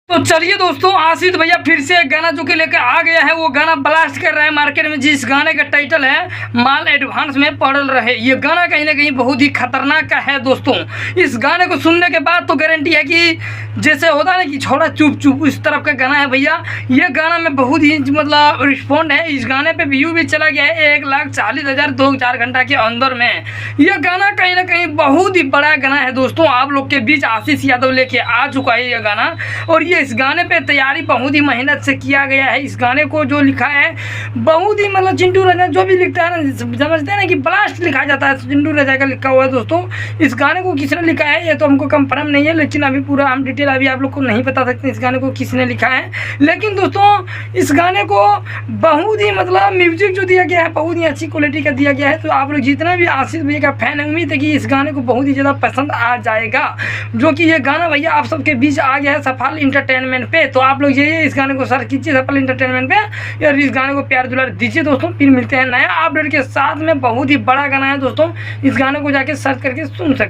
तो चलिए दोस्तों, आशित भैया फिर से एक गाना जो कि लेकर आ गया है। वो गाना ब्लास्ट कर रहा है मार्केट में, जिस गाने का टाइटल है माल एडवांस में पड़ल रहे। ये गाना कहीं ना कहीं बहुत ही खतरनाक का है दोस्तों। इस गाने को सुनने के बाद तो गारंटी है कि जैसे होता है ना कि छोड़ा चुप चुप, इस तरफ का गाना है भैया। ये गाना में बहुत ही मतलब रिस्पॉन्ड है। इस गाने पे व्यू भी चला गया है 1,40,000 2-4 घंटा के अंदर में। यह गाना कहीं ना कहीं बहुत ही बड़ा गाना है दोस्तों। आप लोग के बीच आशीष यादव लेके आ चुका है यह गाना, और ये इस गाने पे तैयारी बहुत ही मेहनत से किया गया है। इस गाने को जो लिखा है बहुत ही मतलब चिंटू राजा जो भी लिखता है ना, समझते हैं ना कि ब्लास्ट लिखा जाता है, चिंटू राजा का लिखा हुआ है दोस्तों। इस गाने को किसने लिखा है ये तो हमको कंफर्म नहीं है, लेकिन अभी पूरा हम डिटेल अभी आप लोग को नहीं बता सकते इस गाने को किसने लिखा है। लेकिन दोस्तों इस गाने को बहुत ही मतलब म्यूजिक जो दिया गया है बहुत ही अच्छी क्वालिटी का दिया गया है। तो आप लोग जितना भी आशीष भैया का फैन है, उम्मीद है कि इस गाने को बहुत ही ज़्यादा पसंद आ जाएगा। जो कि ये गाना भैया आप सबके बीच आ गया है सफल इंटरटेनमेंट पे। तो आप लोग ये इस गाने को सर्च कीजिए सफल इंटरटेनमेंट पे, और इस गाने को प्यार दुलार दीजिए दोस्तों। फिर मिलते हैं नया अपडेट के साथ में। बहुत ही बड़ा गाना है दोस्तों, इस गाने को जाके सर्च करके सुन सकते हैं।